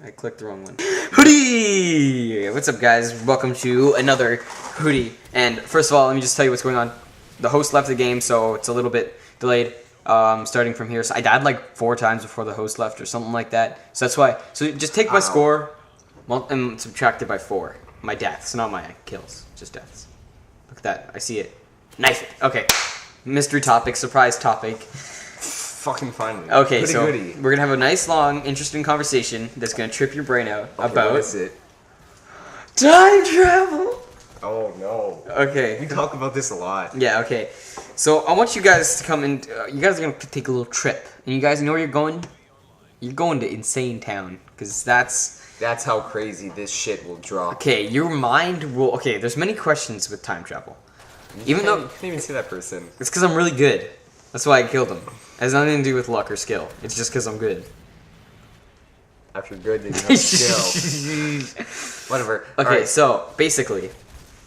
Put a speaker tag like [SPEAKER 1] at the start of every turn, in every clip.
[SPEAKER 1] I clicked the wrong one. Hoodie! What's up, guys? Welcome to another Hoodie. And first of all, let me just tell you what's going on. The host left the game, so it's a little bit delayed. Starting from here. So I died like 4 times before the host left or something like that. So that's why. So just take my score and subtract it by 4. My deaths, not my kills. Just deaths. Look at that. I see it. Knife it. Okay. Mystery topic. Surprise topic.
[SPEAKER 2] Fucking finally.
[SPEAKER 1] Okay, so we're going to have a nice, long, interesting conversation that's going to trip your brain out about...
[SPEAKER 2] What is it?
[SPEAKER 1] Time travel!
[SPEAKER 2] Oh, no.
[SPEAKER 1] Okay.
[SPEAKER 2] We talk about this a lot.
[SPEAKER 1] Yeah, okay. So I want you guys to come and... you guys are going to take a little trip. And you guys know where you're going? You're going to Insane Town. Because that's...
[SPEAKER 2] That's how crazy this shit will drop.
[SPEAKER 1] Okay, your mind will... Okay, there's many questions with time travel.
[SPEAKER 2] You can't even see that person.
[SPEAKER 1] It's because I'm really good. That's why I killed him. It has nothing to do with luck or skill. It's just because I'm good.
[SPEAKER 2] After good, then you have skill. Whatever.
[SPEAKER 1] Okay,
[SPEAKER 2] right.
[SPEAKER 1] So, basically,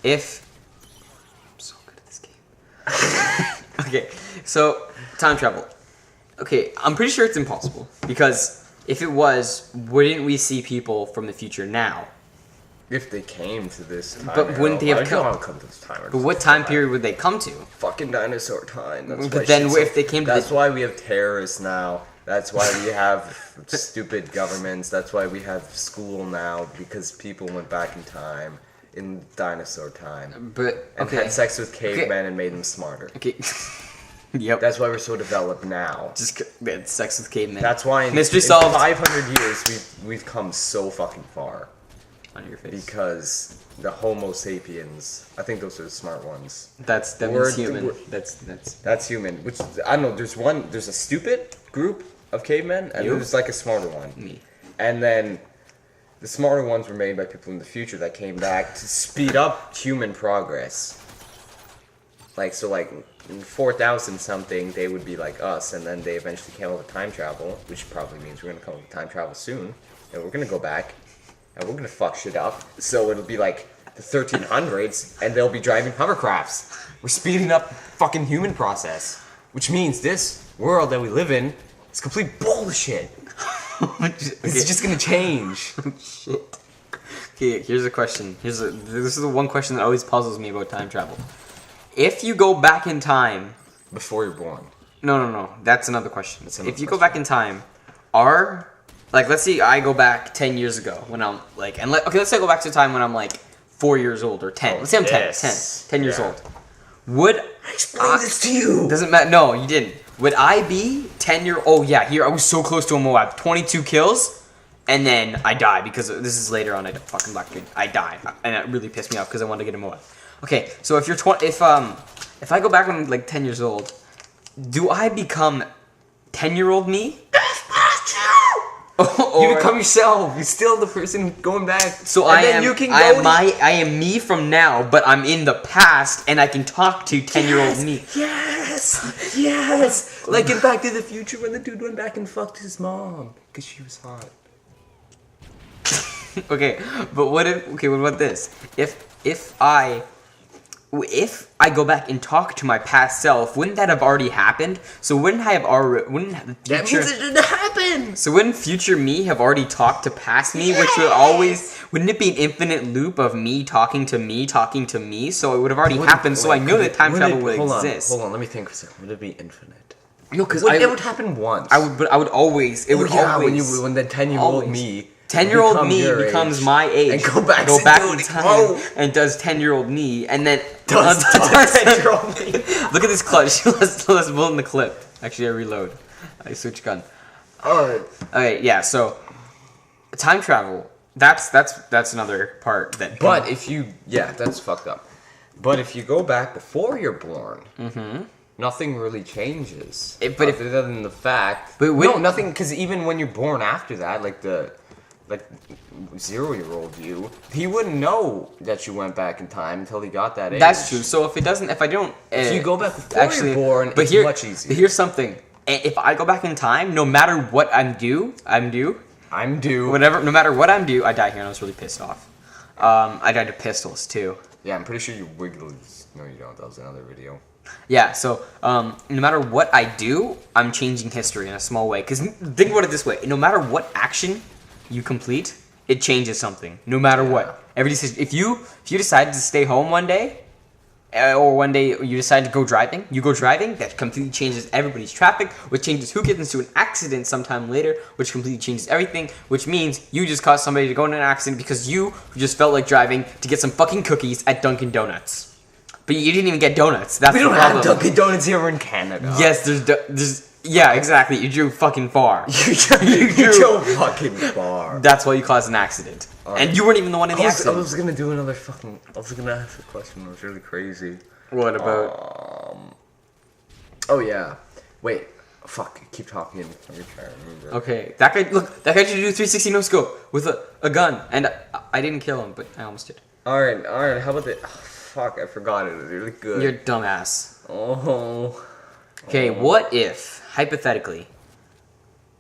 [SPEAKER 1] if... I'm so good at this game. Okay, so, time travel. Okay, I'm pretty sure it's impossible. Because if it was, wouldn't we see people from the future now?
[SPEAKER 2] If they came to this time.
[SPEAKER 1] But wouldn't they have come
[SPEAKER 2] to this time?
[SPEAKER 1] But what time period would they come to?
[SPEAKER 2] Fucking dinosaur time. That's
[SPEAKER 1] but then if they came to
[SPEAKER 2] That's why we have terrorists now. That's why we have stupid governments. That's why we have school now. Because people went back in time. In dinosaur time.
[SPEAKER 1] But,
[SPEAKER 2] and had sex with cavemen and made them smarter.
[SPEAKER 1] Okay. Yep.
[SPEAKER 2] That's why we're so developed now.
[SPEAKER 1] Just had sex with cavemen.
[SPEAKER 2] That's why in 500 years we've come so fucking far.
[SPEAKER 1] On your face.
[SPEAKER 2] Because the Homo sapiens, I think those are the smart ones.
[SPEAKER 1] That means human. That's
[SPEAKER 2] human. Which I don't know. There's a stupid group of cavemen, and there's like a smarter one.
[SPEAKER 1] Me.
[SPEAKER 2] And then the smarter ones were made by people in the future that came back to speed up human progress. Like so, like in 4000 something, they would be like us, and then they eventually came up with time travel, which probably means we're gonna come up with time travel soon, and we're gonna go back. And we're gonna fuck shit up, so it'll be like the 1300s, and they'll be driving hovercrafts. We're speeding up fucking human process, which means this world that we live in is complete bullshit. It's just gonna change.
[SPEAKER 1] Shit. Okay, here's a question. This is the one question that always puzzles me about time travel. If you go back in time...
[SPEAKER 2] Before you're born.
[SPEAKER 1] No. That's another question. If you go back in time, like, let's say I go back 10 years ago when I'm, like... let's say I go back to a time when I'm, like, 4 years old or 10. Let's say I'm 10 years old. Would...
[SPEAKER 2] I explained this to you!
[SPEAKER 1] Doesn't matter. No, you didn't. Would I be 10 Oh, yeah, here, I was so close to a Moab. 22 kills, and then I die because this is later on. Fucking black screen. I die, and it really pissed me off because I wanted to get a Moab. Okay, so if you're if I go back when I'm, like, 10 years old, do I become 10-year-old me?
[SPEAKER 2] You become yourself. You're still the person going back.
[SPEAKER 1] So I am me from now, but I'm in the past, and I can talk to 10-year-old me.
[SPEAKER 2] Yes. Like in Back to the Future when the dude went back and fucked his mom because she was hot.
[SPEAKER 1] Okay, but what about this? If I go back and talk to my past self, wouldn't that have already happened? So wouldn't the future...
[SPEAKER 2] That means it didn't happen!
[SPEAKER 1] So wouldn't future me have already talked to past me, which would always... Wouldn't it be an infinite loop of me talking to me? So it would have already happened, so I know that time travel would exist.
[SPEAKER 2] Hold on, let me think for a second. Would it be infinite?
[SPEAKER 1] No, because
[SPEAKER 2] it would happen once.
[SPEAKER 1] I would always... It would always...
[SPEAKER 2] When the 10-year-old me...
[SPEAKER 1] 10-year-old me becomes my age.
[SPEAKER 2] And go back
[SPEAKER 1] in time and does 10-year-old me, and then does 10-year-old me. Look at this clutch. let's pull in the clip. Actually, I reload. I switch gun.
[SPEAKER 2] Alright.
[SPEAKER 1] Okay, yeah. So time travel. That's another part that.
[SPEAKER 2] But if you that's fucked up. But if you go back before you're born, nothing really changes. Other than the fact. Nothing. Because even when you're born after that, like 0-year-old you, he wouldn't know that you went back in time until he got that age.
[SPEAKER 1] That's true. So if I don't,
[SPEAKER 2] if you go back before you're born, it's much easier.
[SPEAKER 1] But here's something: if I go back in time, no matter what I'm due. Whatever, no matter what I'm due, I die here, and I was really pissed off. I died to pistols too.
[SPEAKER 2] Yeah, I'm pretty sure you wiggled. No, you don't. That was another video.
[SPEAKER 1] Yeah, so no matter what I do, I'm changing history in a small way. Because think about it this way: no matter what action you complete, it changes something, no matter what. Every decision. If you decided to stay home one day, or one day you decide to go driving, that completely changes everybody's traffic, which changes who gets into an accident sometime later, which completely changes everything, which means you just caused somebody to go into an accident because you just felt like driving to get some fucking cookies at Dunkin' Donuts. But you didn't even get donuts. That's
[SPEAKER 2] We
[SPEAKER 1] the
[SPEAKER 2] don't
[SPEAKER 1] problem.
[SPEAKER 2] have Dunkin' Donuts here in Canada.
[SPEAKER 1] Yes, there's yeah, exactly. You drove fucking far.
[SPEAKER 2] You drove fucking far.
[SPEAKER 1] That's why you caused an accident.
[SPEAKER 2] Alright.
[SPEAKER 1] And you weren't even the one in the accident.
[SPEAKER 2] I was gonna do another fucking. I was gonna ask a question that was really crazy.
[SPEAKER 1] What about?
[SPEAKER 2] Oh yeah. Wait. Fuck. Keep talking. I'm trying to remember.
[SPEAKER 1] Okay, that guy. Look, that guy tried to do 360 no scope with a gun, and I didn't kill him, but I almost did.
[SPEAKER 2] All right. How about the? Oh, fuck. I forgot it. It was really good.
[SPEAKER 1] You're a dumbass.
[SPEAKER 2] Oh.
[SPEAKER 1] Okay, what if hypothetically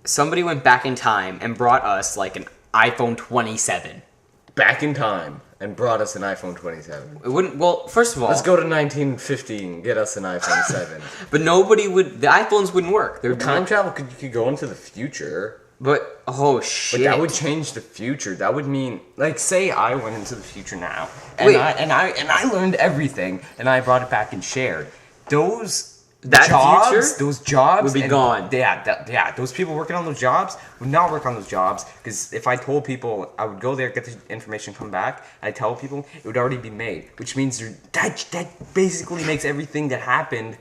[SPEAKER 1] somebody went back in time and brought us like an iPhone 27?
[SPEAKER 2] Back in time and brought us an iPhone 27.
[SPEAKER 1] It wouldn't. Well, first of all,
[SPEAKER 2] Let's go to 1915. Get us an iPhone 7.
[SPEAKER 1] but nobody would. The iPhones wouldn't work. They're
[SPEAKER 2] Time travel you could go into the future.
[SPEAKER 1] But oh shit!
[SPEAKER 2] But that would change the future. That would mean, like, say I went into the future now, and
[SPEAKER 1] Wait.
[SPEAKER 2] I learned everything, and I brought it back and shared. Those jobs
[SPEAKER 1] would be
[SPEAKER 2] and-
[SPEAKER 1] gone.
[SPEAKER 2] Yeah. Those people working on those jobs would not work on those jobs because if I told people I would go there, get the information, come back, and I tell people it would already be made, which means that basically makes everything that happened,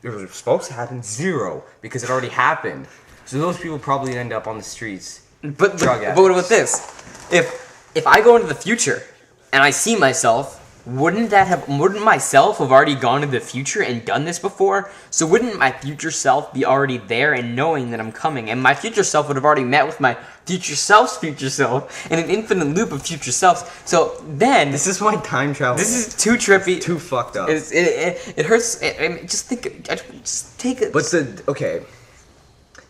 [SPEAKER 2] it was supposed to happen, zero because it already happened. So those people probably end up on the streets.
[SPEAKER 1] But
[SPEAKER 2] drug
[SPEAKER 1] what about
[SPEAKER 2] addicts.
[SPEAKER 1] this? If I go into the future and I see myself, wouldn't myself have already gone to the future and done this before? So wouldn't my future self be already there and knowing that I'm coming? And my future self would have already met with my future self's future self in an infinite loop of future selves. So then
[SPEAKER 2] This is why time travel.
[SPEAKER 1] this is too trippy.
[SPEAKER 2] too fucked up.
[SPEAKER 1] It hurts. Just think. Just take it.
[SPEAKER 2] But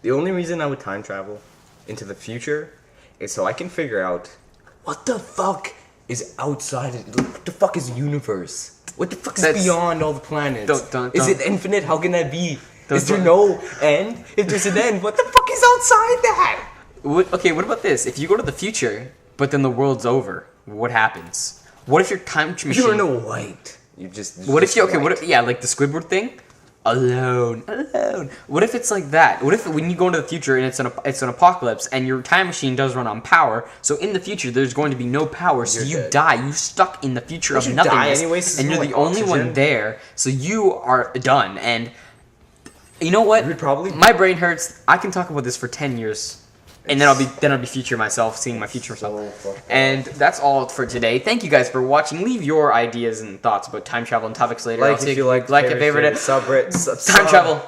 [SPEAKER 2] the only reason I would time travel into the future is so I can figure out what the fuck is outside of, what the fuck is universe? What the fuck is beyond all the planets? Is it infinite? How can that be? Is there no end? If there's an end, what the fuck is outside that?
[SPEAKER 1] What about this? If you go to the future, but then the world's over, what happens? What if your time machine?
[SPEAKER 2] You're in a white. You just.
[SPEAKER 1] What if you? Okay. What if? Yeah, like the Squidward thing. Alone. What if it's like that? What if when you go into the future and it's an apocalypse and your time machine does run on power? So in the future there's going to be no power, so you die. You stuck in the future of nothingness,
[SPEAKER 2] anyways,
[SPEAKER 1] and you're the only one there. So you are done. And you know what? My brain hurts. I can talk about this for 10 years. And then I'll be future myself, seeing my future self. And that's all for today. Thank you guys for watching. Leave your ideas and thoughts about time travel and topics later.
[SPEAKER 2] Like if you like
[SPEAKER 1] a favorite.
[SPEAKER 2] subreddit.
[SPEAKER 1] Time travel.